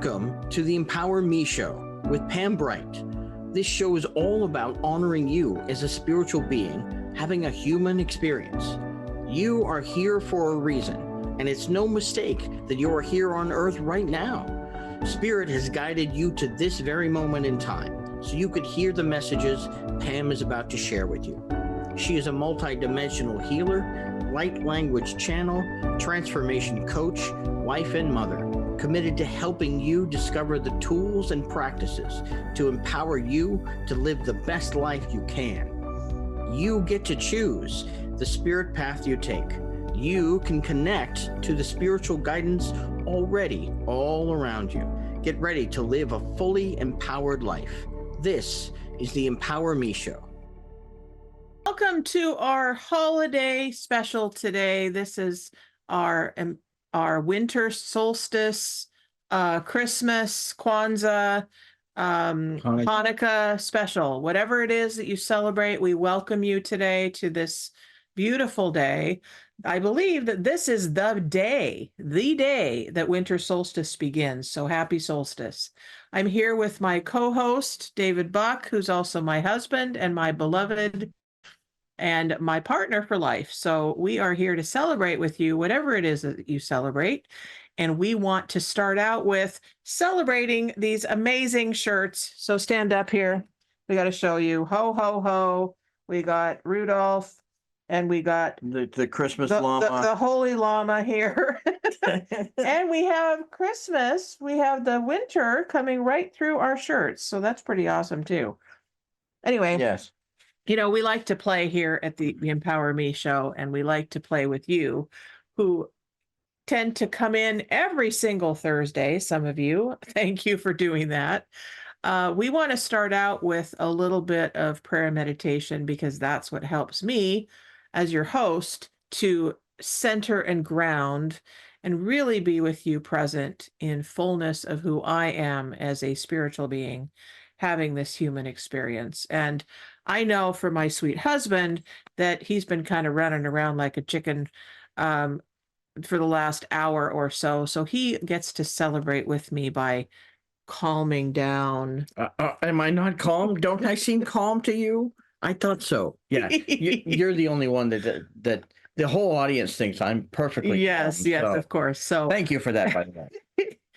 Welcome to the Empower Me Show with Pam Bright. This show is all about honoring you as a spiritual being having a human experience. You are here for a reason, and it's no mistake that you are here on earth right now. Spirit has guided you to this very moment in time, so you could hear the messages Pam is about to share with you. She is a multi-dimensional healer, light language channel, transformation coach, wife and mother, committed to helping you discover the tools and practices to empower you to live the best life you can. You get to choose the spirit path you take. You can connect to the spiritual guidance already all around you. Get ready to live a fully empowered life. This is the Empower Me Show. Welcome to our holiday special today. This is our winter solstice, Christmas, Kwanzaa, Hanukkah special. Whatever it is that you celebrate, we welcome you today to this beautiful day. I believe that this is the day that winter solstice begins. So happy solstice. I'm here with my co-host, David Buck, who's also my husband and my beloved and my partner for life. So we are here to celebrate with you, whatever it is that you celebrate. And we want to start out with celebrating these amazing shirts. So stand up here. We got to show you. Ho, ho, ho. We got Rudolph and we got the Christmas llama. The holy llama here. And we have Christmas. We have the winter coming right through our shirts. So that's pretty awesome too. Anyway. Yes. You know, we like to play here at the Empower Me Show, and we like to play with you who tend to come in every single Thursday. Some of you, thank you for doing that. We want to start out with a little bit of prayer meditation because that's what helps me as your host to center and ground and really be with you present in fullness of who I am as a spiritual being having this human experience. And I know for my sweet husband that he's been kind of running around like a chicken for the last hour or so. So he gets to celebrate with me by calming down. Am I not calm? Don't I seem calm to you? I thought so. Yeah, you're the only one that the whole audience thinks I'm perfectly yes, calm. yes, So of course. So thank you for that, by the way.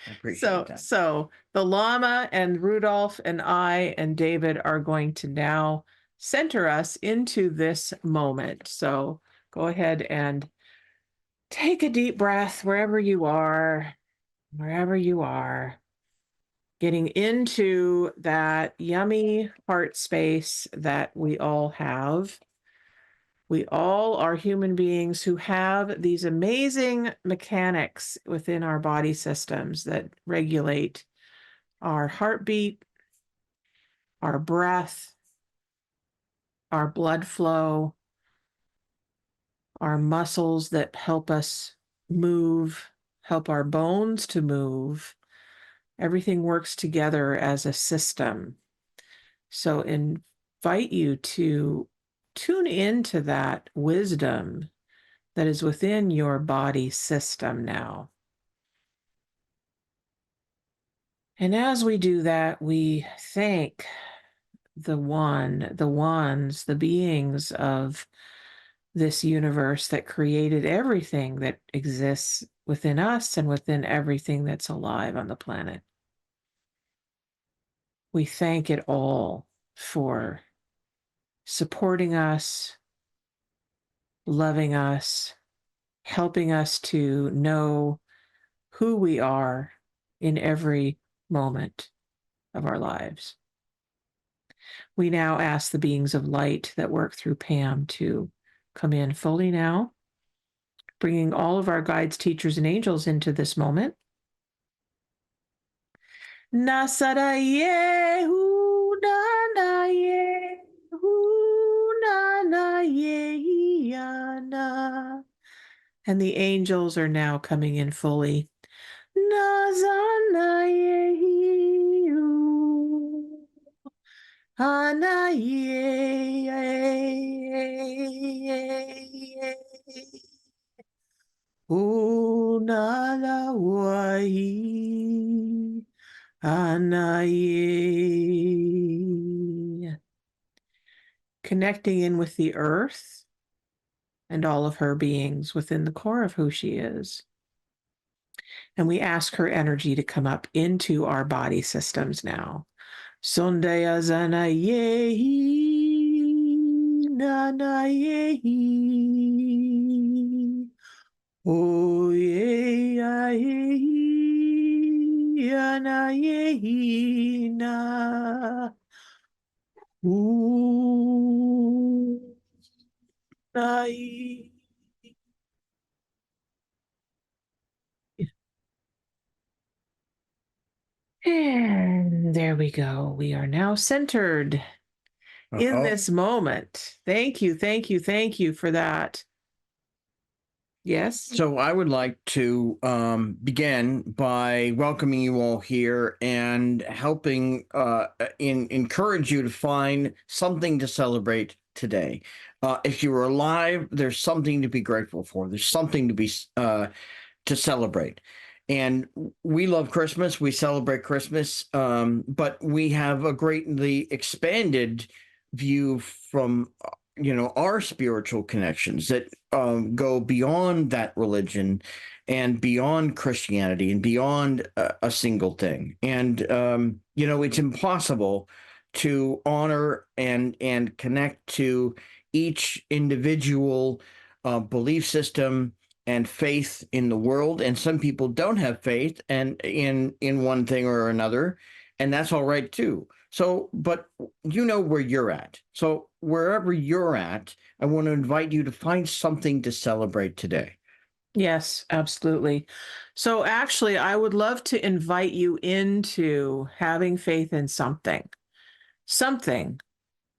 I appreciate that. So the llama and Rudolph and I and David are going to now center us into this moment. So go ahead and take a deep breath wherever you are, getting into that yummy heart space that we all have. We all are human beings who have these amazing mechanics within our body systems that regulate our heartbeat, our breath, our blood flow, our muscles that help us move, help our bones to move. Everything works together as a system. So invite you to tune into that wisdom that is within your body system now. And as we do that, we thank the beings of this universe that created everything that exists within us and within everything that's alive on the planet. We thank it all for supporting us, loving us, helping us to know who we are in every moment of our lives. We now ask the beings of light that work through Pam to come in fully now, bringing all of our guides, teachers, and angels into this moment. Nasaraye hu na ye hu na ye yana. And the angels are now coming in fully. Nazanaye hu anaye. Unalawai Anaye. Connecting in with the earth and all of her beings within the core of who she is. And we ask her energy to come up into our body systems now. Sondaya Zanayehi Nanayehi Oye Anayehi Na Unai. And there we go. We are now centered in this moment. Thank you, thank you, thank you for that. Yes. So I would like to begin by welcoming you all here and helping encourage you to find something to celebrate today. If you are alive, there's something to be grateful for. There's something to be to celebrate. And we love Christmas. We celebrate Christmas, but we have a greatly expanded view from our spiritual connections that go beyond that religion and beyond Christianity and beyond a single thing. And it's impossible to honor and connect to each individual belief system and faith in the world. And some people don't have faith and in one thing or another, and that's all right too. So, but you know where you're at. So wherever you're at, I want to invite you to find something to celebrate today. Yes, absolutely. So actually, I would love to invite you into having faith in something. Something.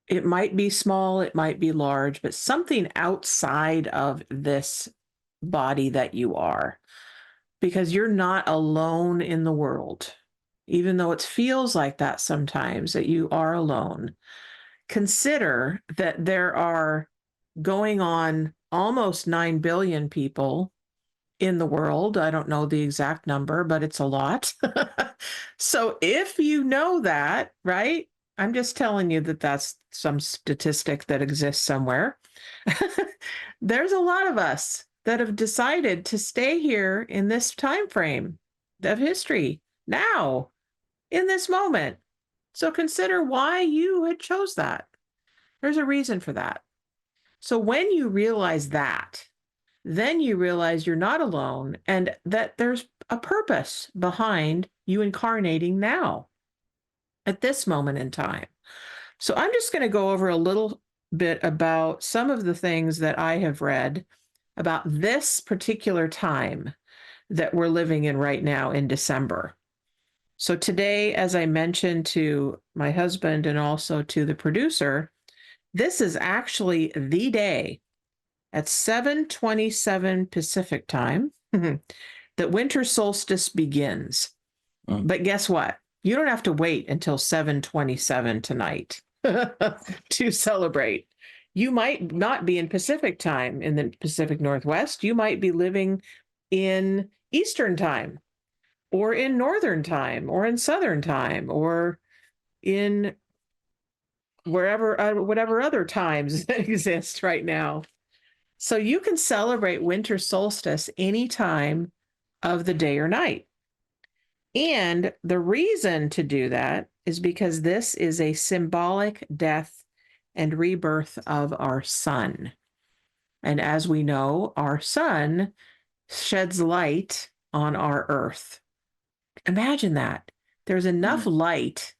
It might be small, it might be large, but something outside of this body that you are, because you're not alone in the world. Even though it feels like that sometimes, that you are alone. Consider that there are going on almost 9 billion people in the world. I don't know the exact number, but it's a lot. So if you know that, right? I'm just telling you that that's some statistic that exists somewhere. There's a lot of us that have decided to stay here in this time frame of history now, in this moment. So consider why you had chose that. There's a reason for that. So when you realize that, then you realize you're not alone and that there's a purpose behind you incarnating now at this moment in time. So I'm just going to go over a little bit about some of the things that I have read about this particular time that we're living in right now in December. So today, as I mentioned to my husband and also to the producer, this is actually the day at 7:27 Pacific time that winter solstice begins. But guess what? You don't have to wait until 7:27 tonight to celebrate. You might not be in Pacific time in the Pacific Northwest. You might be living in Eastern time or in Northern time or in Southern time or in wherever, whatever other times that exist right now. So you can celebrate winter solstice any time of the day or night. And the reason to do that is because this is a symbolic death and rebirth of our sun. And as we know, our sun sheds light on our earth. Imagine that. There's enough light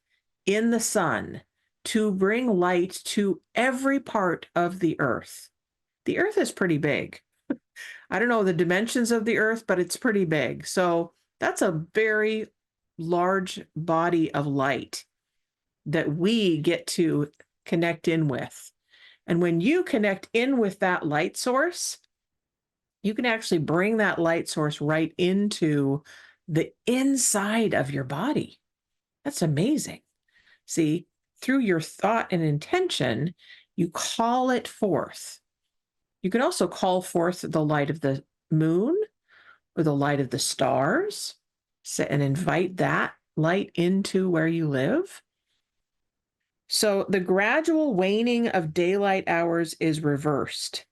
in the sun to bring light to every part of the earth. The earth is pretty big. I don't know the dimensions of the earth, but it's pretty big. So that's a very large body of light that we get to connect in with. And when you connect in with that light source, you can actually bring that light source right into the inside of your body. That's amazing. See, through your thought and intention, you call it forth. You can also call forth the light of the moon or the light of the stars and invite that light into where you live. So the gradual waning of daylight hours is reversed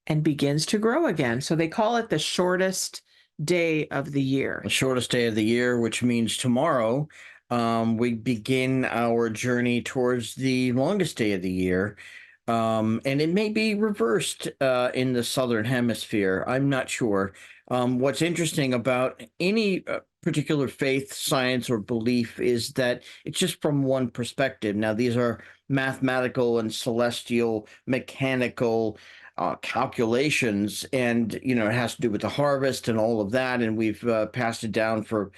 and begins to grow again. So they call it the shortest day of the year. The shortest day of the year, which means tomorrow we begin our journey towards the longest day of the year. And it may be reversed in the southern hemisphere. I'm not sure. What's interesting about any particular faith, science, or belief is that it's just from one perspective. Now, these are mathematical and celestial, mechanical calculations, and it has to do with the harvest and all of that. And we've passed it down for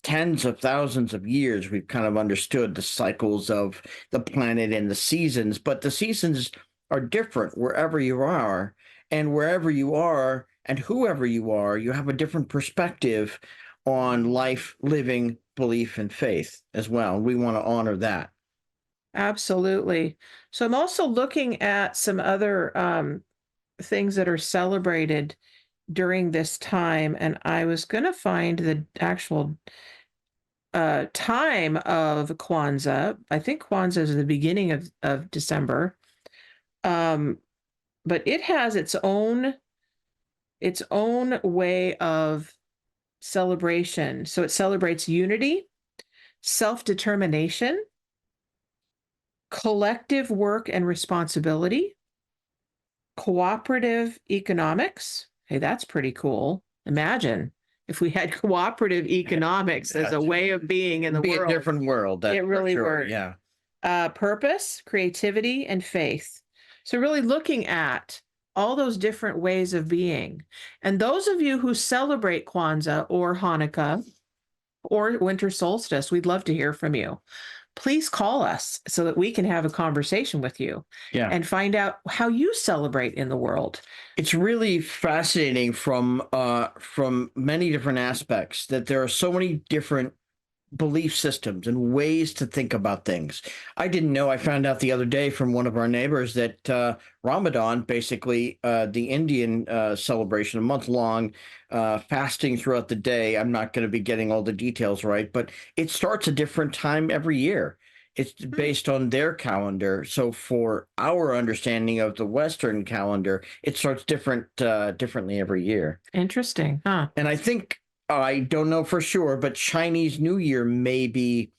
tens of thousands of years. We've kind of understood the cycles of the planet and the seasons, but the seasons are different wherever you are, and wherever you are and whoever you are, you have a different perspective on life, living, belief, and faith as well. We want to honor that. Absolutely. So I'm also looking at some other things that are celebrated during this time, and I was going to find the actual time of Kwanzaa. I think Kwanzaa is the beginning of December, but it has its own way of celebration. So it celebrates unity, self-determination, collective work and responsibility, cooperative economics. Hey, that's pretty cool. Imagine if we had cooperative economics as a way of being in the Be world. a different world. It really sure. would. Yeah. Purpose, creativity, and faith. So really looking at all those different ways of being. And those of you who celebrate Kwanzaa or Hanukkah or winter solstice, we'd love to hear from you. Please call us so that we can have a conversation with you and find out how you celebrate in the world. It's really fascinating from many different aspects that there are so many different belief systems and ways to think about things. I didn't know. I found out the other day from one of our neighbors that Ramadan, basically the Indian celebration, a month-long fasting throughout the day. I'm not going to be getting all the details right, but it starts a different time every year. It's based on their calendar. So for our understanding of the Western calendar, it starts differently every year. Interesting, huh? And I think, I don't know for sure, but Chinese New Year may be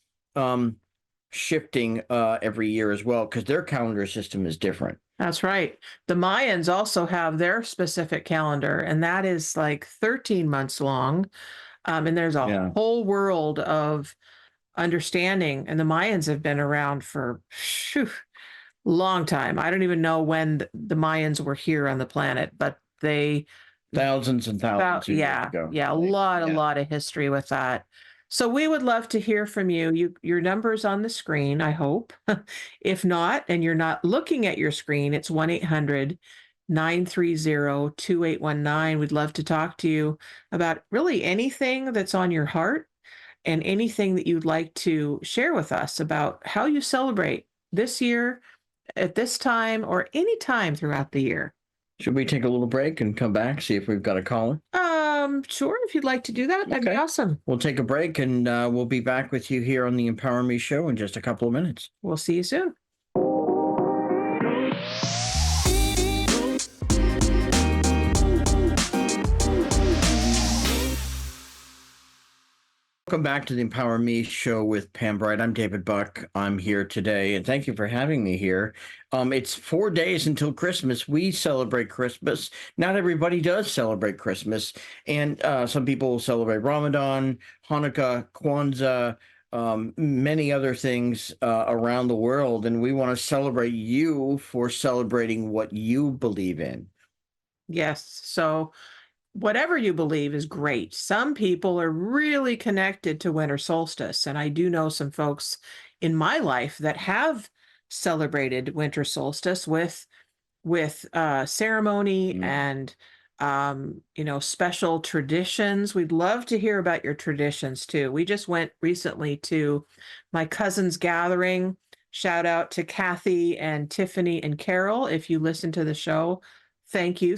shifting every year as well, because their calendar system is different. That's right. The Mayans also have their specific calendar, and that is like 13 months long. And there's a whole world of understanding. And the Mayans have been around for long time. I don't even know when the Mayans were here on the planet, but they thousands and thousands of years ago. A lot of history with that. So we would love to hear from you. Your number's on the screen, I hope. If not, and you're not looking at your screen, it's 1-800-930-2819. We'd love to talk to you about really anything that's on your heart and anything that you'd like to share with us about how you celebrate this year, at this time, or any time throughout the year. Should we take a little break and come back, see if we've got a caller? Sure. If you'd like to do that, that'd be awesome. We'll take a break, and we'll be back with you here on the Empower Me Show in just a couple of minutes. We'll see you soon. Welcome back to the Empower Me Show with Pam Bright. I'm David Buck. I'm here today, and thank you for having me here. It's 4 days until Christmas. We celebrate Christmas. Not everybody does celebrate Christmas, and some people celebrate Ramadan, Hanukkah, Kwanzaa, many other things around the world, and we want to celebrate you for celebrating what you believe in. Yes. So whatever you believe is great. Some people are really connected to winter solstice, and I do know some folks in my life that have celebrated winter solstice with ceremony and special traditions. We'd love to hear about your traditions too. We just went recently to my cousin's gathering. Shout out to Kathy and Tiffany and Carol. If you listen to the show, thank you.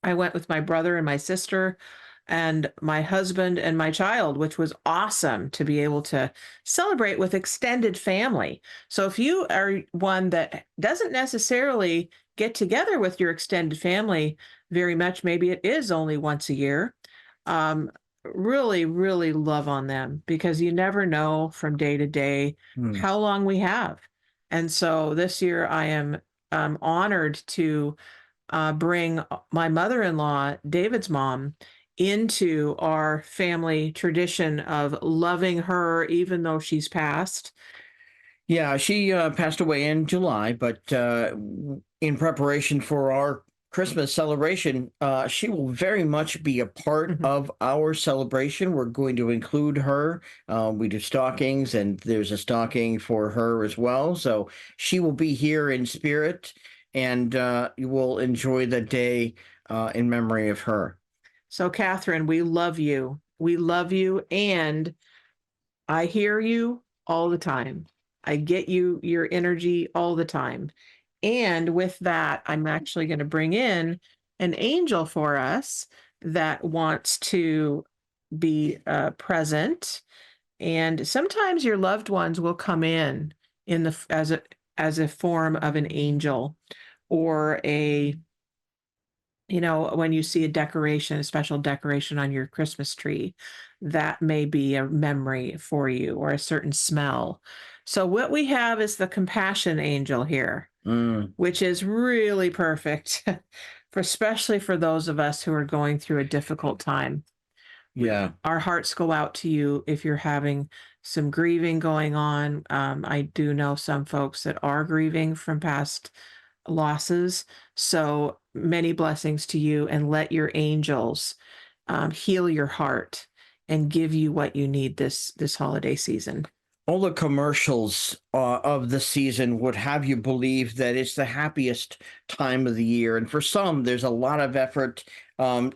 I went with my brother and my sister, and my husband and my child, which was awesome to be able to celebrate with extended family. So if you are one that doesn't necessarily get together with your extended family very much, maybe it is only once a year, um, really, really love on them, because you never know from day to day how long we have. And so this year I am honored to bring my mother-in-law, David's mom, into our family tradition of loving her even though she's passed. Yeah, she passed away in July, but in preparation for our Christmas celebration, she will very much be a part of our celebration. We're going to include her. We do stockings, and there's a stocking for her as well. So she will be here in spirit, and you will enjoy the day in memory of her. So, Catherine, we love you. We love you, and I hear you all the time. I get your energy all the time. And with that, I'm actually going to bring in an angel for us that wants to be present. And sometimes your loved ones will come in the as a form of an angel, or a, when you see a decoration, a special decoration on your Christmas tree, that may be a memory for you, or a certain smell. So what we have is the compassion angel here, which is really perfect for, especially for those of us who are going through a difficult time. Yeah. Our hearts go out to you if you're having some grieving going on. I do know some folks that are grieving from past losses. So many blessings to you, and let your angels heal your heart and give you what you need this holiday season. All the commercials of the season would have you believe that it's the happiest time of the year. And for some, there's a lot of effort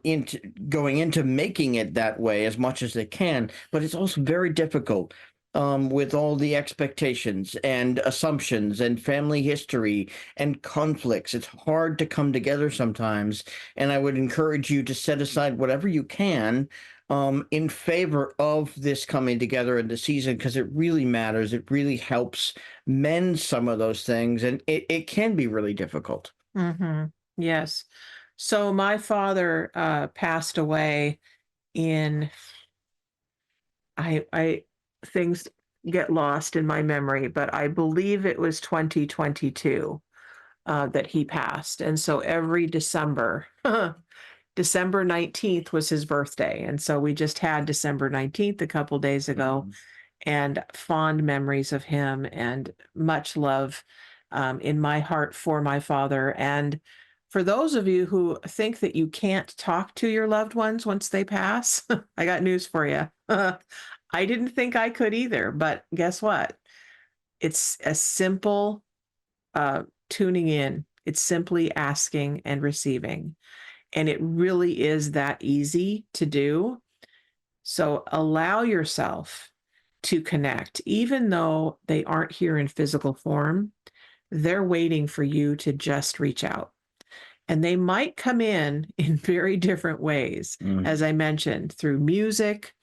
into going into making it that way as much as they can. But it's also very difficult with all the expectations and assumptions and family history and conflicts. It's hard to come together sometimes. And I would encourage you to set aside whatever you can in favor of this coming together in the season, because it really matters. It really helps mend some of those things, and it can be really difficult. Yes. So my father passed away in, I things get lost in my memory, but I believe it was 2022 that he passed. And so every December, December 19th was his birthday. And so we just had December 19th a couple days ago, and fond memories of him, and much love in my heart for my father. And for those of you who think that you can't talk to your loved ones once they pass, I got news for you. I didn't think I could either, but guess what? It's a simple tuning in. It's simply asking and receiving. And it really is that easy to do. So allow yourself to connect, even though they aren't here in physical form. They're waiting for you to just reach out. And they might come in very different ways, as I mentioned, through music,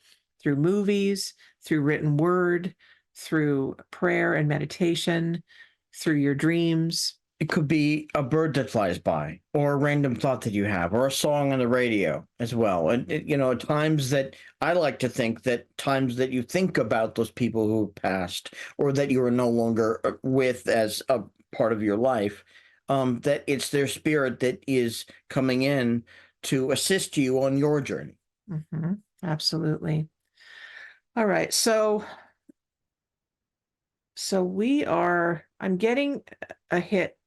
through movies, through written word, through prayer and meditation, through your dreams. It could be a bird that flies by, or a random thought that you have, or a song on the radio as well. And, times that I like to think that times that you think about those people who passed, or that you are no longer with as a part of your life, that it's their spirit that is coming in to assist you on your journey. Absolutely. All right. So I'm getting a hit.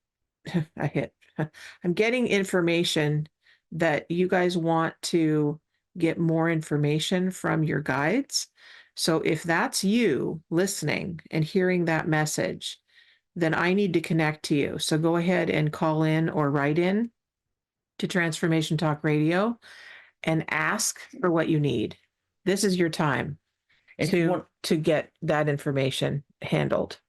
I'm getting information that you guys want to get more information from your guides. So if that's you listening and hearing that message, then I need to connect to you. So go ahead and call in or write in to Transformation Talk Radio and ask for what you need. This is your time to get that information handled.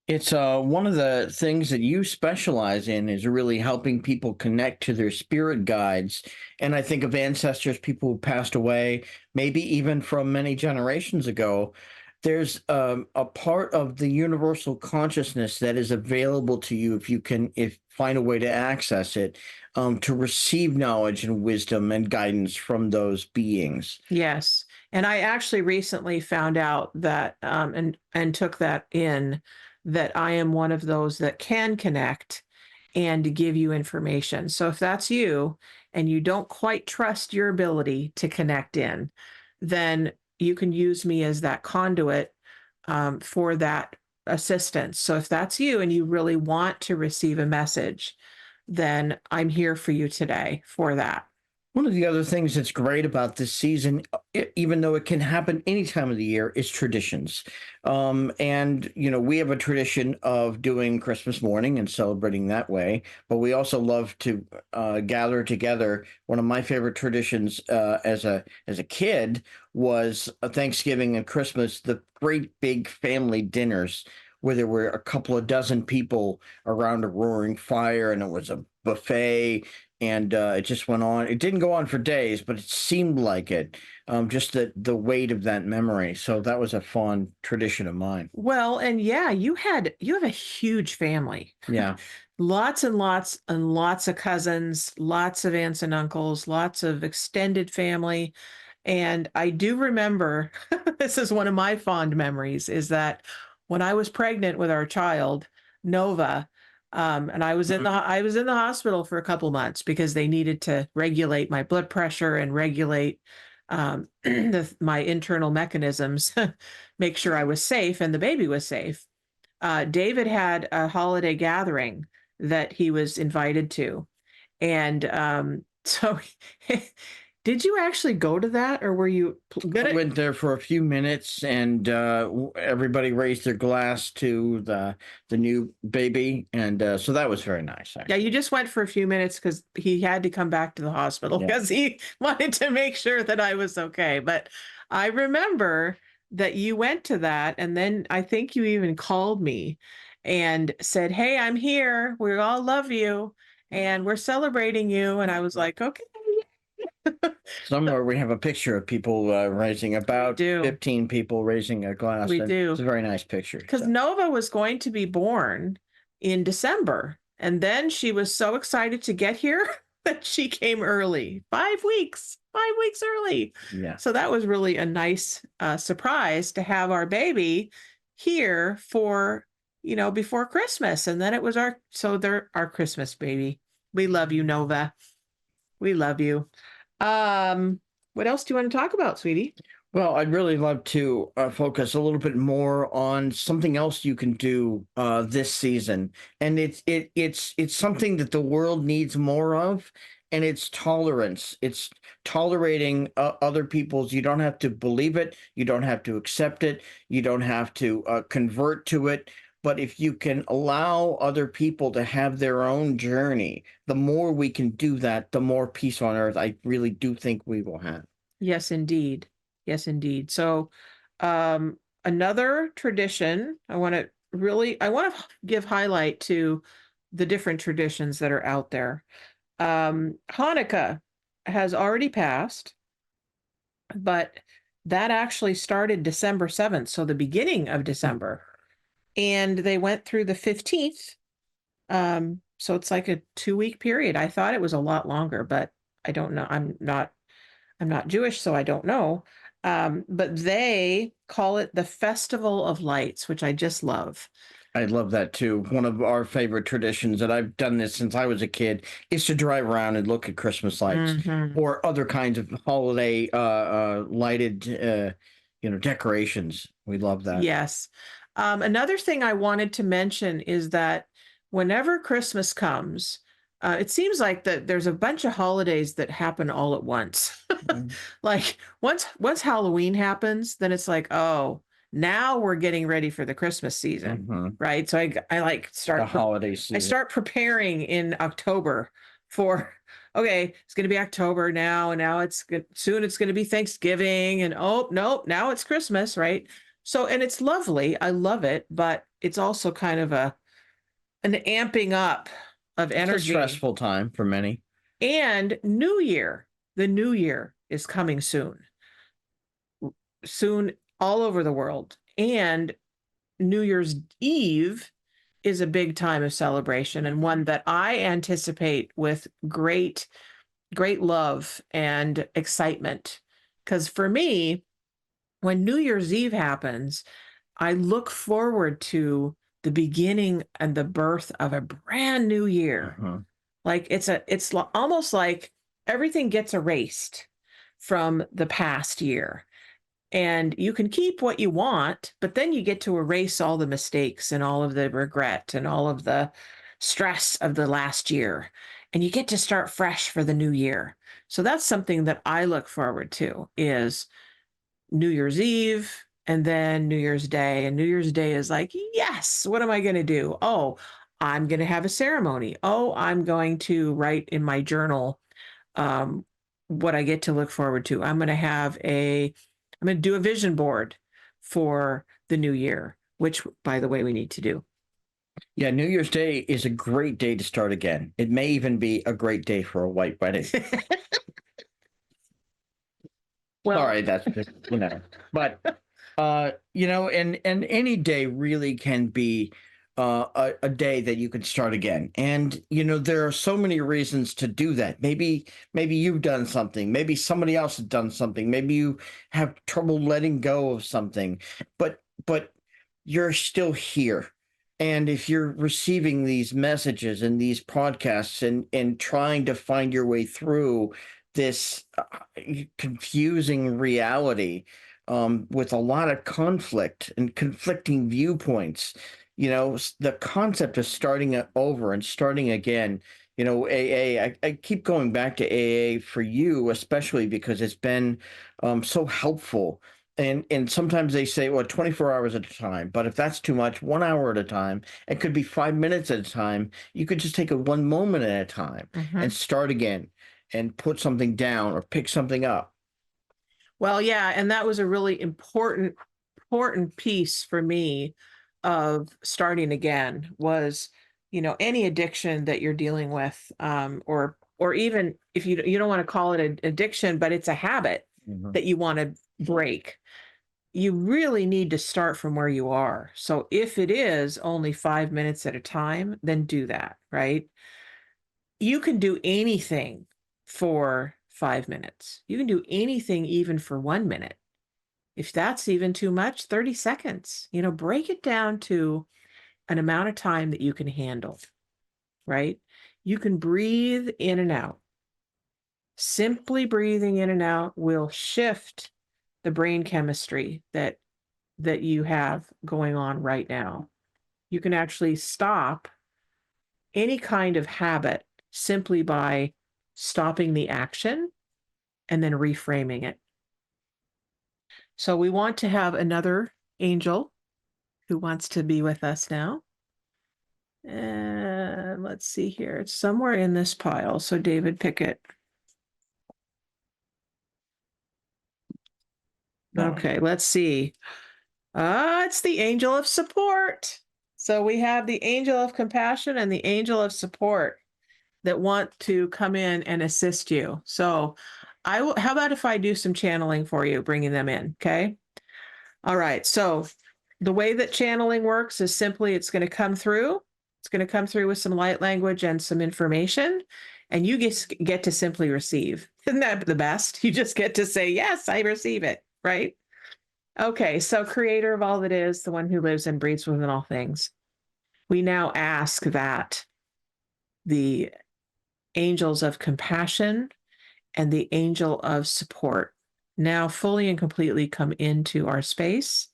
It's one of the things that you specialize in is really helping people connect to their spirit guides. And I think of ancestors, people who passed away, maybe even from many generations ago. There's a part of the universal consciousness that is available to you if you can if find a way to access it, to receive knowledge and wisdom and guidance from those beings. Yes. And I actually recently found out that and took that in, that I am one of those that can connect and give you information. So if that's you and you don't quite trust your ability to connect in, then you can use me as that conduit for that assistance. So if that's you and you really want to receive a message, then I'm here for you today for that. One of the other things that's great about this season, even though it can happen any time of the year, is traditions. And, we have a tradition of doing Christmas morning and celebrating that way, but we also love to gather together. One of my favorite traditions as a kid was Thanksgiving and Christmas, the great big family dinners where there were a couple of dozen people around a roaring fire and it was a buffet and it just went on. It didn't go on for days, but it seemed like it. Just the weight of that memory. So that was a fond tradition of mine. Well, and yeah, you have a huge family. Yeah, Lots and lots and lots of cousins, lots of aunts and uncles, lots of extended family. And I do remember, this is one of my fond memories, is that when I was pregnant with our child, Nova, and I was in the hospital for a couple months because they needed to regulate my blood pressure and regulate my internal mechanisms, make sure I was safe and the baby was safe. David had a holiday gathering that he was invited to. And so did you actually go to that, or were you I went there for a few minutes, and everybody raised their glass to the new baby, and so that was very nice. Yeah, Actually. you just went for a few minutes because he had to come back to the hospital Yeah. because he wanted to make sure that I was okay. But I remember that you went to that, and then I think you even called me and said, "Hey, I'm here. We all love you, and we're celebrating you." And I was like, "Okay." Somewhere we have a picture of people raising about do. 15 people raising a glass. We And do. it's a very nice picture. Because So. Nova was going to be born in December. And then she was so excited to get here that she came early, 5 weeks, 5 weeks early. Yeah. So that was really a nice surprise to have our baby here for, before Christmas. And then it was our Christmas baby. We love you, Nova. We love you. What else do you want to talk about, sweetie? Well, I'd really love to focus a little bit more on something else you can do this season, and it's something that the world needs more of, and it's tolerance. It's tolerating other people's. You don't have to believe it. You don't have to accept it. You don't have to convert to it. But if you can allow other people to have their own journey, the more we can do that, the more peace on earth I really do think we will have. Yes, indeed. Yes, indeed. So, another tradition I want to give highlight to the different traditions that are out there. Hanukkah has already passed, but that actually started December 7th, so the beginning of December. And they went through the 15th. So it's like a 2-week period. I thought it was a lot longer, but I don't know. I'm not Jewish, so I don't know. But they call it the Festival of Lights, which I just love. I love that too. One of our favorite traditions, and I've done this since I was a kid, is to drive around and look at Christmas lights or other kinds of holiday lighted, decorations. We love that. Yes. Another thing I wanted to mention is that whenever Christmas comes, it seems like that there's a bunch of holidays that happen all at once. Like once Halloween happens, then it's like, oh, now we're getting ready for the Christmas season, right? So I like The holiday season. I start preparing in October for, okay, it's going to be October now, and now soon it's going to be Thanksgiving, and oh, nope, now it's Christmas, right? So, and it's lovely. I love it, but it's also kind of an amping up of It's a energy. stressful time for many. And New Year, the New Year is coming soon all over the world. And New Year's Eve is a big time of celebration and one that I anticipate with great love and excitement. Because for me, when New Year's Eve happens, I look forward to the beginning and the birth of a brand new year. Like it's almost like everything gets erased from the past year. And you can keep what you want, but then you get to erase all the mistakes and all of the regret and all of the stress of the last year. And you get to start fresh for the new year. So that's something that I look forward to is New Year's Eve and then New Year's Day. And New Year's Day is like, yes, what am I going to do? Oh, I'm going to have a ceremony. Oh, I'm going to write in my journal what I get to look forward to. I'm going to do a vision board for the new year, which, by the way, we need to do. Yeah, New Year's Day is a great day to start again. It may even be a great day for a white wedding. Well, Sorry, that's just, but and any day really can be a day that you can start again. And there are so many reasons to do that. Maybe you've done something, maybe somebody else has done something, maybe you have trouble letting go of something, but you're still here. And if you're receiving these messages and these podcasts and trying to find your way through this confusing reality with a lot of conflict and conflicting viewpoints, the concept of starting it over and starting again, AA, I keep going back to AA for you, especially because it's been so helpful. And sometimes they say, well, 24 hours at a time. But if that's too much, 1 hour at a time, it could be 5 minutes at a time. You could just take it one moment at a time and start again and put something down or pick something up. Well, yeah, and that was a really important piece for me of starting again was, any addiction that you're dealing with, or even if you don't want to call it an addiction, but it's a habit that you want to break. You really need to start from where you are. So if it is only 5 minutes at a time, then do that, right? You can do anything for 5 minutes. You can do anything even for 1 minute. If that's even too much, 30 seconds. Break it down to an amount of time that you can handle, right? You can breathe in and out. Simply breathing in and out will shift the brain chemistry that you have going on right now. You can actually stop any kind of habit simply by stopping the action and then reframing it. So we want to have another angel who wants to be with us now. And let's see here. It's somewhere in this pile. So David, pick it. Okay, let's see. It's the angel of support. So we have the angel of compassion and the angel of support that want to come in and assist you. So how about if I do some channeling for you, bringing them in, okay? All right, so the way that channeling works is simply it's going to come through. It's going to come through with some light language and some information, and you get to simply receive. Isn't that the best? You just get to say, yes, I receive it, right? Okay, so creator of all that is, the one who lives and breathes within all things. We now ask that the angels of compassion and the angel of support now fully and completely come into our space,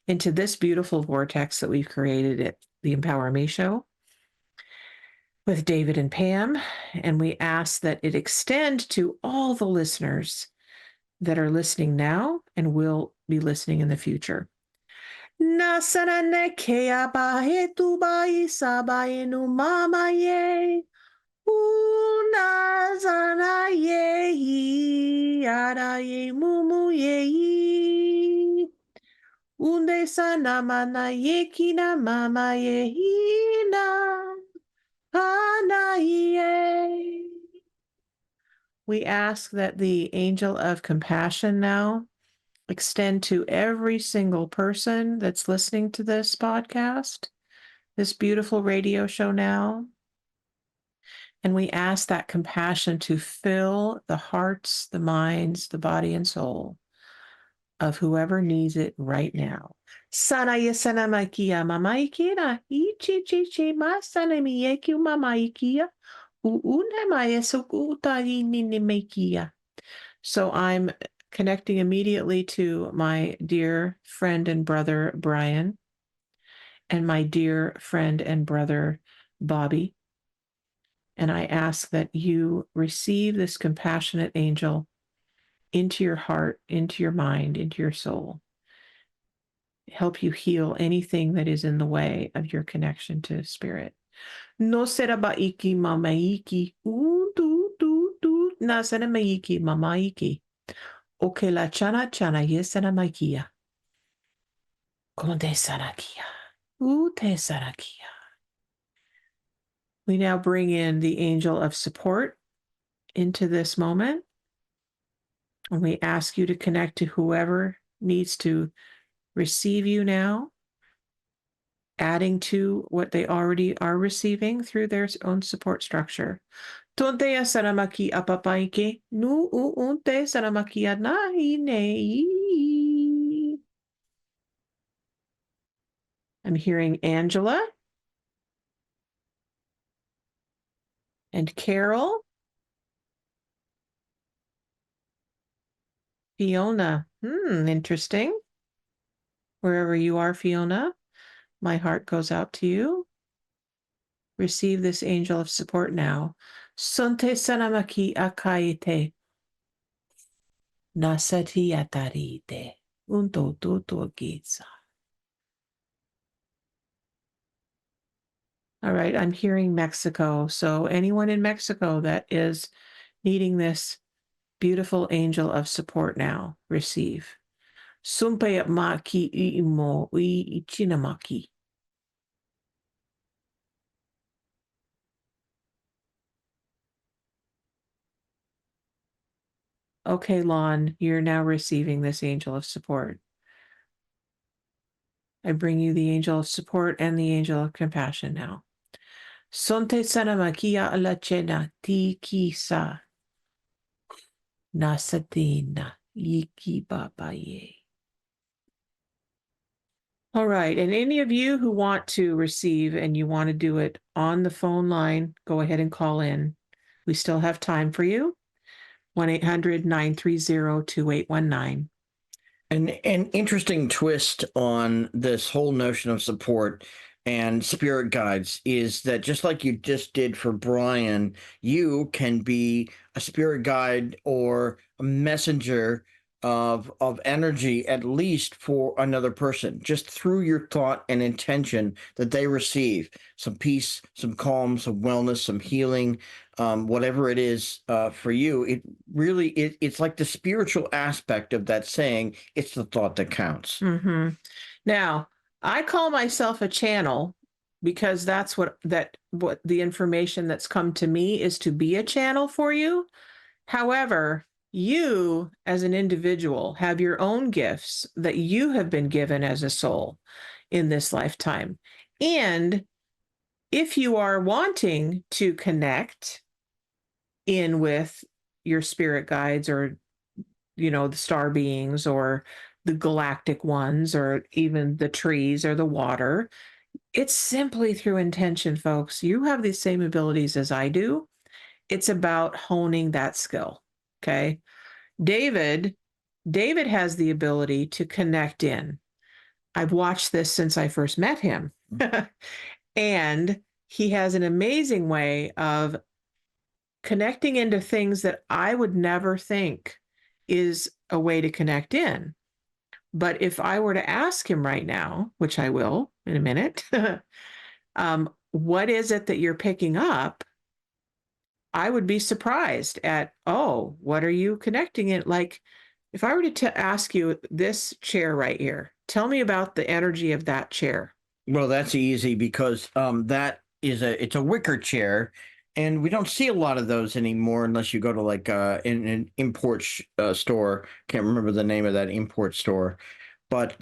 into this beautiful vortex that we've created at the Empower Me Show with David and Pam. And we ask that it extend to all the listeners that are listening now and will be listening in the future. Nasana kea bahe tu bai sabai nu mama ye. Una zana ye ara ye mumu ye. Unde sana mana yekina mama yehina hanaye. We ask that the angel of compassion now extend to every single person that's listening to this podcast, this beautiful radio show now. And we ask that compassion to fill the hearts, the minds, the body, and soul of whoever needs it right now. Sanaya sanamakia mamaikina, ichichichi masanamiyeku mamaikia, uunamaya sukutari ninimekia. So I'm connecting immediately to my dear friend and brother, Brian, and my dear friend and brother, Bobby. And I ask that you receive this compassionate angel into your heart, into your mind, into your soul. Help you heal anything that is in the way of your connection to spirit. No sera baiki mamaiki, tu na sera maiki mamaiki. Oke la chana chana yesana maikia. Konde sarakia. Ute sarakia. We now bring in the angel of support into this moment. And we ask you to connect to whoever needs to receive you now, adding to what they already are receiving through their own support structure. Tontea saramaki apapaike, nu unte saramakia nahi nei. I'm hearing Angela and Carol. Fiona. Interesting. Wherever you are, Fiona, my heart goes out to you. Receive this angel of support now. Sonte sanamaki akaite. Nasati atarite. Unto tuto gitsa. All right, I'm hearing Mexico. So anyone in Mexico that is needing this beautiful angel of support now, receive. Sumpe maki imo ichinamaki. Okay, Lon, you're now receiving this angel of support. I bring you the angel of support and the angel of compassion now. Sonte sanamakia alachena ti kisa. Nasatina yiki babaye. All right. And any of you who want to receive and you want to do it on the phone line, go ahead and call in. We still have time for you. 1-800-930-2819. An interesting twist on this whole notion of support and spirit guides is that just like you just did for Brian, you can be a spirit guide or a messenger of energy, at least for another person, just through your thought and intention that they receive some peace, some calm, some wellness, some healing, whatever it is for you. It really it's like the spiritual aspect of that saying, it's the thought that counts. Mm-hmm. Now, I call myself a channel because that's what the information that's come to me is to be a channel for you. However, you as an individual have your own gifts that you have been given as a soul in this lifetime. And if you are wanting to connect in with your spirit guides or, the star beings or the galactic ones or even the trees or the water, it's simply through intention, folks. You have the same abilities as I do. It's about honing that skill. Okay. David has the ability to connect in. I've watched this since I first met him. And he has an amazing way of connecting into things that I would never think is a way to connect in. But if I were to ask him right now, which I will in a minute, what is it that you're picking up? I would be surprised at, what are you connecting it? Like if I were to ask you this chair right here, Tell me about the energy of that chair. Well, that's easy because it's a wicker chair, and we don't see a lot of those anymore unless you go to like an import store. Can't remember the name of that import store, but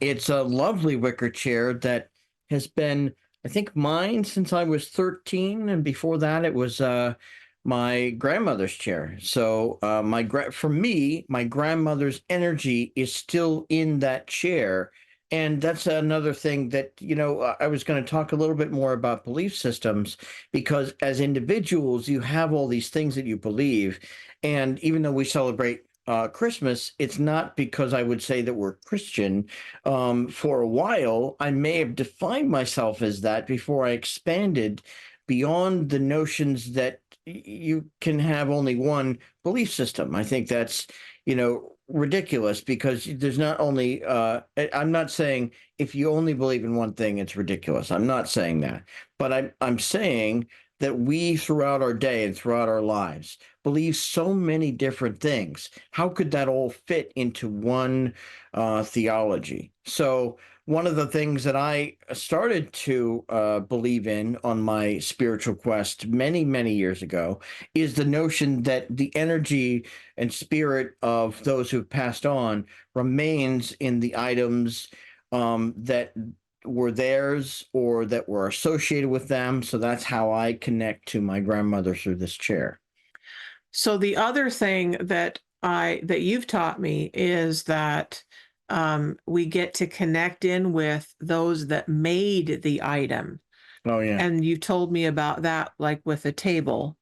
it's a lovely wicker chair that has been, I think, mine since I was 13, and before that it was my grandmother's chair. So for me, my grandmother's energy is still in that chair. And that's another thing that, I was going to talk a little bit more about belief systems, because as individuals, you have all these things that you believe. And even though we celebrate Christmas, it's not because I would say that we're Christian. For a while, I may have defined myself as that before I expanded beyond the notions that you can have only one belief system. I think that's, ridiculous, because there's not only, I'm not saying if you only believe in one thing, it's ridiculous. I'm not saying that. But I'm saying that we, throughout our day and throughout our lives, believe so many different things. How could that all fit into one theology? So one of the things that I started to believe in on my spiritual quest many, many years ago is the notion that the energy and spirit of those who've passed on remains in the items that were theirs or that were associated with them. So that's how I connect to my grandmother through this chair. So the other thing that you've taught me is that we get to connect in with those that made the item. Oh, yeah. And you told me about that, like with a table.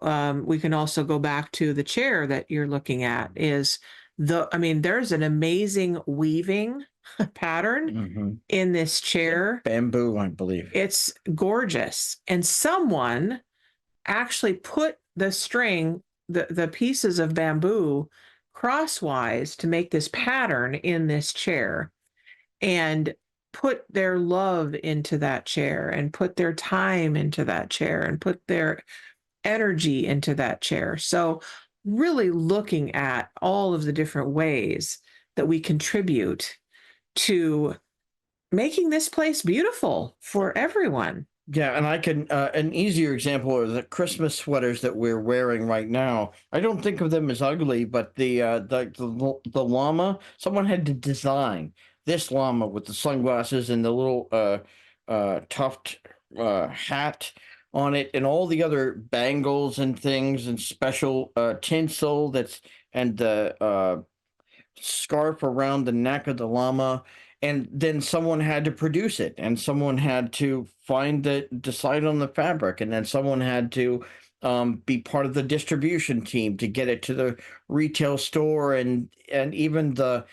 We can also go back to the chair that you're looking at. There's an amazing weaving pattern in this chair. Bamboo, I believe. It's gorgeous. And someone actually put the string, the pieces of bamboo crosswise to make this pattern in this chair, and put their love into that chair, and put their time into that chair, and put their energy into that chair. So really looking at all of the different ways that we contribute to making this place beautiful for everyone. Yeah, and I can an easier example are the Christmas sweaters that we're wearing right now. I don't think of them as ugly, but the llama, someone had to design this llama with the sunglasses and the little tuft hat on it, and all the other bangles and things and special tinsel and the scarf around the neck of the llama. And then someone had to produce it, and someone had to decide on the fabric, and then someone had to be part of the distribution team to get it to the retail store, and even the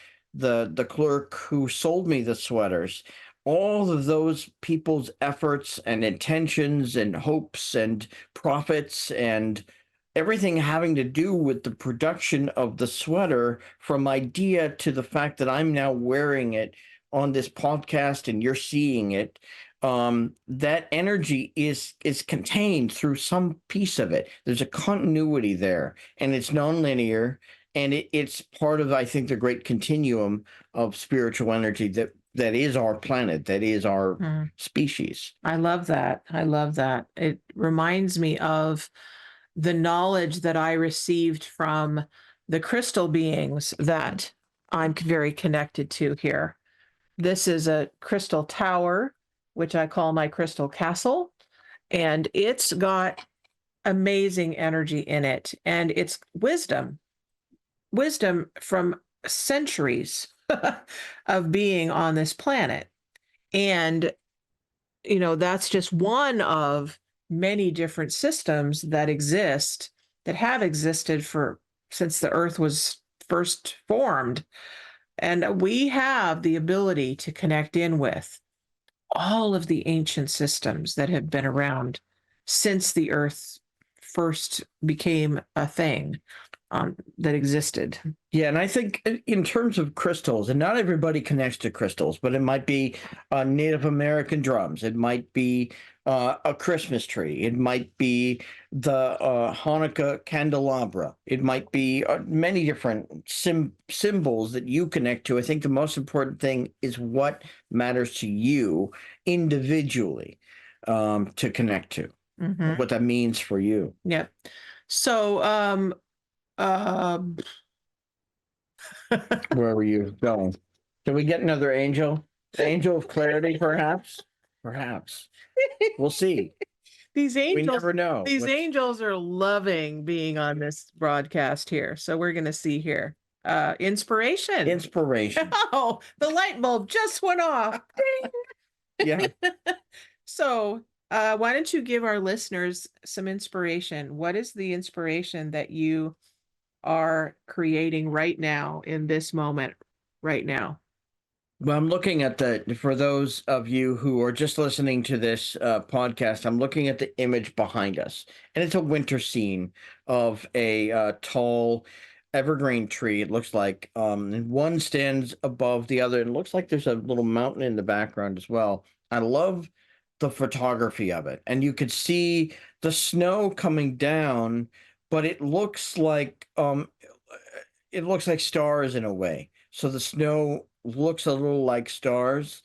clerk who sold me the sweaters. All of those people's efforts and intentions and hopes and profits and everything having to do with the production of the sweater, from idea to the fact that I'm now wearing it on this podcast and you're seeing it, that energy is contained through some piece of it. There's a continuity there, and it's nonlinear, and it's part of, I think, the great continuum of spiritual energy that is our planet, that is our species. I love that. I love that. It reminds me of the knowledge that I received from the crystal beings that I'm very connected to here. This is a crystal tower, which I call my crystal castle, and it's got amazing energy in it, and it's wisdom from centuries of being on this planet. And, that's just one of many different systems that exist, that have existed since the earth was first formed. And we have the ability to connect in with all of the ancient systems that have been around since the earth first became a thing. that existed. Yeah, and I think in terms of crystals, and not everybody connects to crystals, but it might be Native American drums. It might be a Christmas tree. It might be the Hanukkah candelabra. It might be many different symbols that you connect to. I think the most important thing is what matters to you individually to connect to, what that means for you. Yep. So, where were you going? Did we get another angel? Angel of clarity, perhaps? Perhaps. We'll see. These angels, we never know. These angels are loving being on this broadcast here. So we're going to see here. Inspiration. Inspiration. Oh, the light bulb just went off. Yeah. So, why don't you give our listeners some inspiration? What is the inspiration that you are creating right now in this moment right now? Well, I'm looking at for those of you who are just listening to this podcast, I'm looking at the image behind us, and it's a winter scene of a tall evergreen tree. It looks like and one stands above the other, and it looks like there's a little mountain in the background as well. I love the photography of it, and you could see the snow coming down, but it looks like stars in a way. So the snow looks a little like stars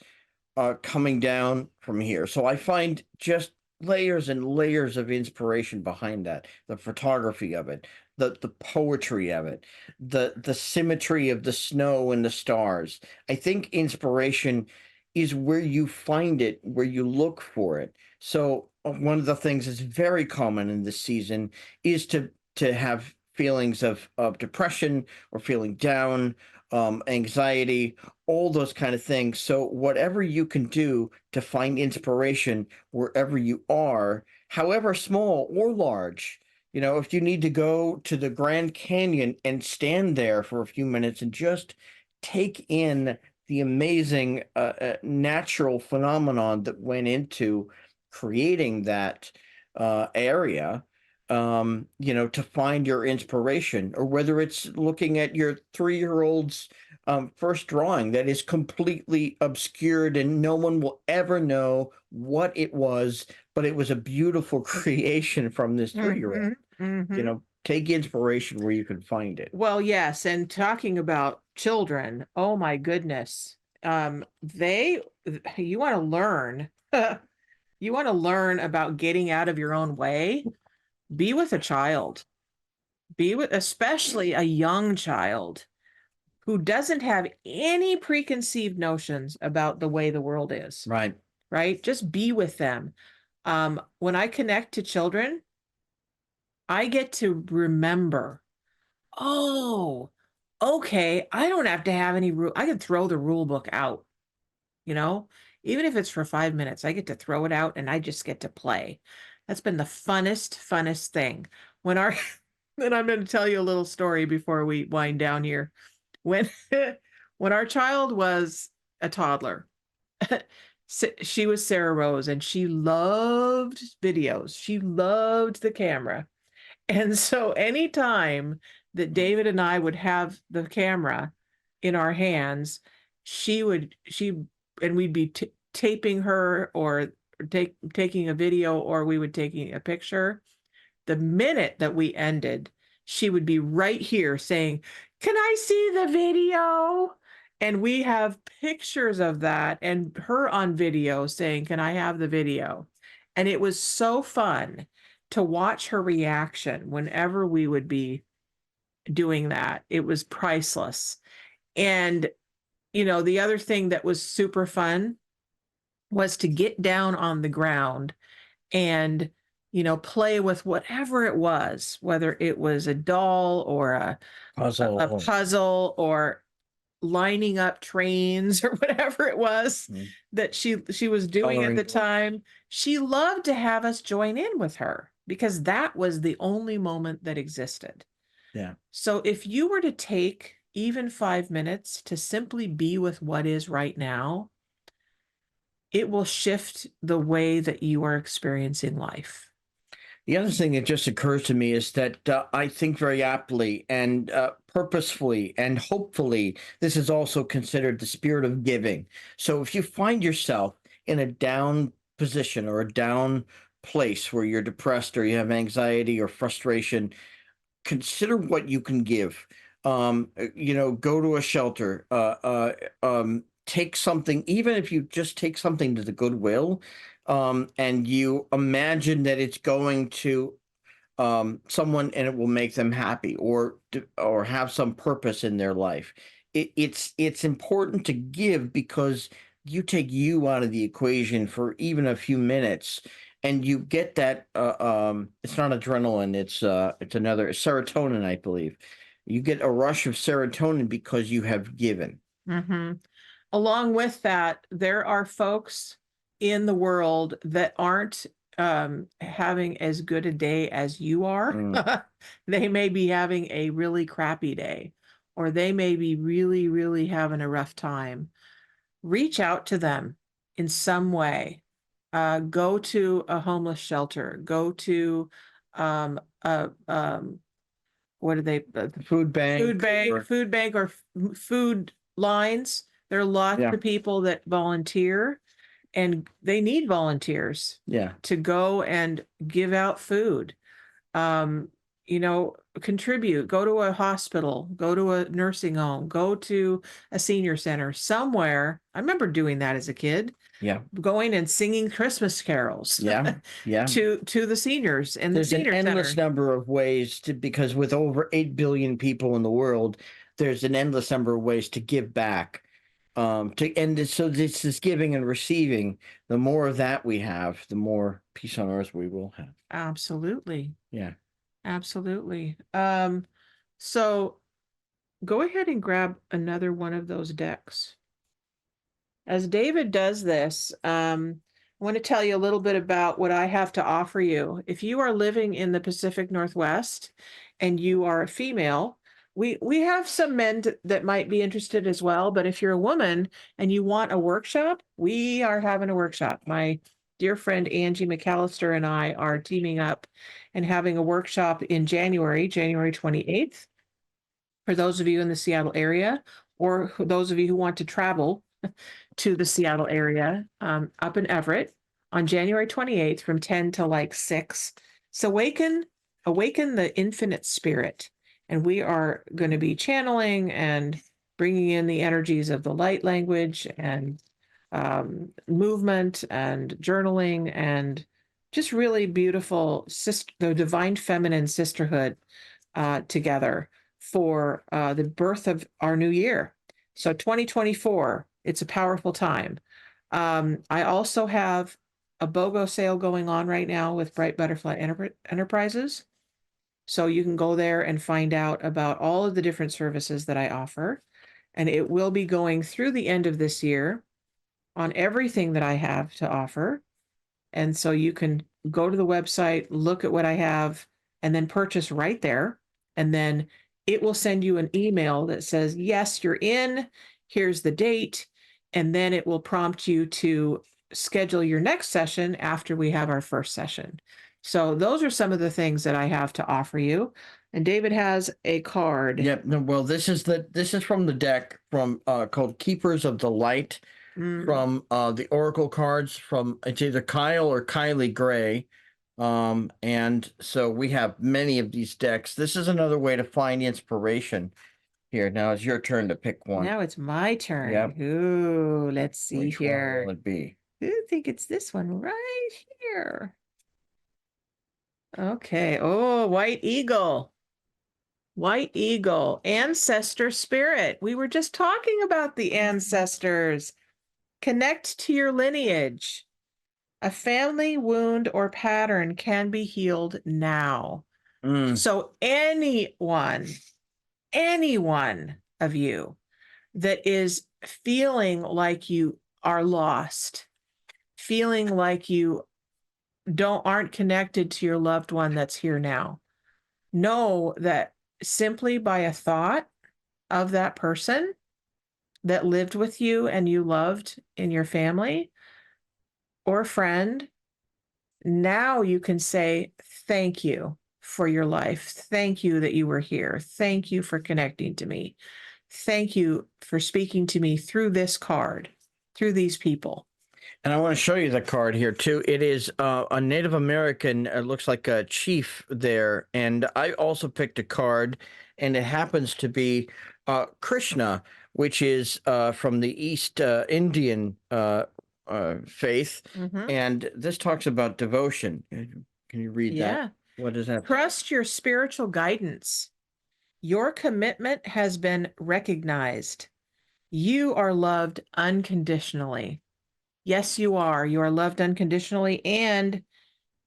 coming down from here. So I find just layers and layers of inspiration behind that. The photography of it, the poetry of it, the symmetry of the snow and the stars. I think inspiration is where you find it, where you look for it. So one of the things that's very common in this season is to have feelings of depression or feeling down, anxiety, all those kind of things. So whatever you can do to find inspiration wherever you are, however small or large, if you need to go to the Grand Canyon and stand there for a few minutes and just take in the amazing natural phenomenon that went into creating that area, to find your inspiration, or whether it's looking at your 3-year-old's first drawing that is completely obscured and no one will ever know what it was, but it was a beautiful creation from this 3-year-old. Take inspiration where you can find it. Well, yes. And talking about children, oh my goodness. You want to learn, you want to learn about getting out of your own way. Be with a child, especially a young child who doesn't have any preconceived notions about the way the world is. Right. Just be with them. When I connect to children, I get to remember, oh, okay, I don't have to have any rule. I can throw the rule book out, even if it's for 5 minutes, I get to throw it out and I just get to play. That's been the funnest thing. And I'm going to tell you a little story before we wind down here. When our child was a toddler, she was Sarah Rose, and she loved videos. She loved the camera. And so anytime that David and I would have the camera in our hands, we'd be taping her or taking a video, or we would taking a picture. The minute that we ended, she would be right here saying, "Can I see the video?" And we have pictures of that and her on video saying, "Can I have the video?" And it was so fun to watch her reaction whenever we would be doing that. It was priceless. And, the other thing that was super fun was to get down on the ground and, play with whatever it was, whether it was a doll or a puzzle or lining up trains or whatever it was that she was doing at the time. She loved to have us join in with her because that was the only moment that existed. Yeah. So if you were to take even 5 minutes to simply be with what is right now, it will shift the way that you are experiencing life. The other thing that just occurs to me is that I think very aptly and purposefully and hopefully this is also considered the spirit of giving. So if you find yourself in a down position or a down place where you're depressed or you have anxiety or frustration, consider what you can give. Go to a shelter, take something, even if you just take something to the Goodwill, and you imagine that it's going to someone and it will make them happy or have some purpose in their life. It's important to give because you take you out of the equation for even a few minutes and you get that it's not adrenaline, it's another serotonin, I believe. You get a rush of serotonin because you have given. Mm-hmm. Along with that, there are folks in the world that aren't having as good a day as you are. They may be having a really crappy day, or they may be really, really having a rough time. Reach out to them in some way. Go to a homeless shelter. Go to a what are they? Food bank. Food bank, or food lines. There are lots Yeah. of people that volunteer, and they need volunteers Yeah. to go and give out food. Contribute, go to a hospital, go to a nursing home, go to a senior center somewhere. I remember doing that as a kid. Yeah. Going and singing Christmas carols. Yeah. Yeah. to the seniors and there's the senior an endless center. number of ways to, because with over 8 billion people in the world, there's an endless number of ways to give back. So this is giving and receiving. The more of that we have, the more peace on earth we will have. Absolutely. Yeah. Absolutely. So go ahead and grab another one of those decks. As David does this, I want to tell you a little bit about what I have to offer you. If you are living in the Pacific Northwest and you are a female, we have some men that might be interested as well. But if you're a woman and you want a workshop, we are having a workshop. My dear friend Angie McAllister and I are teaming up and having a workshop in January 28th. For those of you in the Seattle area, or those of you who want to travel to the Seattle area, up in Everett on January 28th from 10 to like 6. So awaken the infinite spirit. And we are going to be channeling and bringing in the energies of the light language and movement and journaling and just really beautiful the divine feminine sisterhood together for the birth of our new year. So 2024, it's a powerful time. I also have a BOGO sale going on right now with Bright Butterfly Enterprises. So you can go there and find out about all of the different services that I offer. And it will be going through the end of this year on everything that I have to offer. And so you can go to the website, look at what I have, and then purchase right there. And then it will send you an email that says, yes, you're in, here's the date. And then it will prompt you to schedule your next session after we have our first session. So those are some of the things that I have to offer you. And David has a card. Yep. No, well, this is from the deck from called Keepers of the Light. From the Oracle cards from it's either Kyle or Kylie Gray. And so we have many of these decks. This is another way to find inspiration. Here, now it's your turn to pick one. Now it's my turn. Yep. Ooh, let's see. Which here. one will it be? I think it's this one right here. Okay. Oh, White Eagle. White Eagle, ancestor spirit. We were just talking about the ancestors. Connect to your lineage. A family wound or pattern can be healed now. So anyone of you that is feeling like you are lost, feeling like you aren't connected to your loved one that's here now, know that simply by a thought of that person that lived with you and you loved in your family or friend, Now you can say, thank you for your life. Thank you that you were here. Thank you for connecting to me. Thank you for speaking to me through this card, through these people. And I want to show you the card here too. It is a Native American, looks like a chief there. And I also picked a card, and it happens to be Krishna, which is from the East Indian faith. And this talks about devotion. Can you read that? What does that? Trust your spiritual guidance. Your commitment has been recognized. You are loved unconditionally. Yes, you are. You are loved unconditionally. And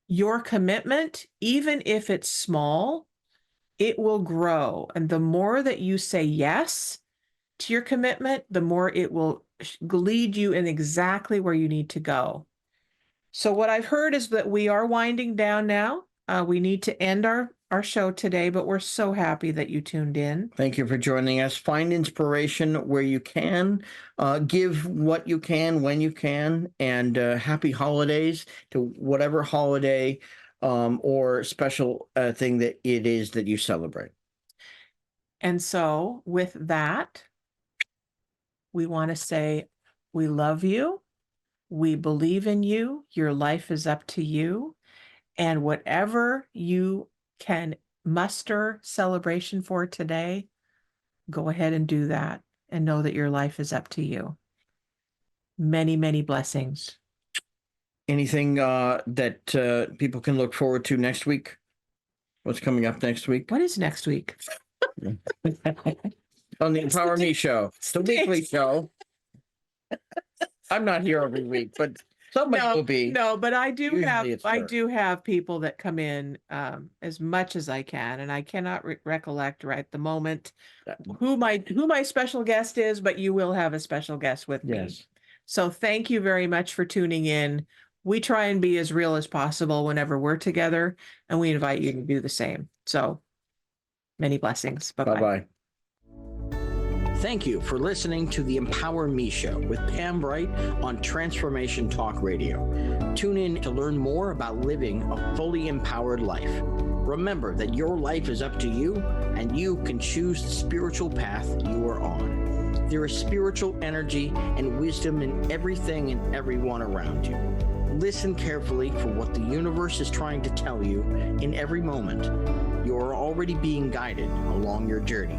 your commitment, even if it's small, it will grow. And the more that you say yes to your commitment, the more it will lead you in exactly where you need to go. So what I've heard is that we are winding down now. We need to end our show today, but we're so happy that you tuned in. Thank you for joining us. Find inspiration where you can, give what you can when you can, and happy holidays to whatever holiday or special thing that it is that you celebrate. And so with that, we want to say, we love you. We believe in you. Your life is up to you. And whatever you can muster celebration for today, go ahead and do that, and know that your life is up to you. Many, many blessings. Anything that people can look forward to next week? What's coming up next week? What is next week? On the Empower Me show, the weekly show. I'm not here every week, but somebody will be. No, but I do have people that come in as much as I can, and I cannot recollect right at the moment who my special guest is, but you will have a special guest with me. So thank you very much for tuning in. We try and be as real as possible whenever we're together, and we invite you to do the same. So many blessings. Bye-bye. Bye-bye. Thank you for listening to the Empower Me Show with Pam Bright on Transformation Talk Radio. Tune in to learn more about living a fully empowered life. Remember that your life is up to you, and you can choose the spiritual path you are on. There is spiritual energy and wisdom in everything and everyone around you. Listen carefully for what the universe is trying to tell you in every moment. You are already being guided along your journey.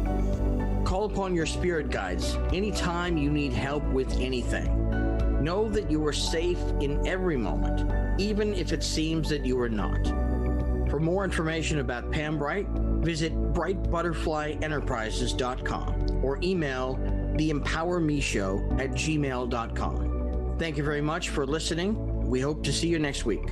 Call upon your spirit guides anytime you need help with anything. Know that you are safe in every moment, even if it seems that you are not. For more information about Pam Bright, visit brightbutterflyenterprises.com or email theempowermeshow@gmail.com. Thank you very much for listening. We hope to see you next week.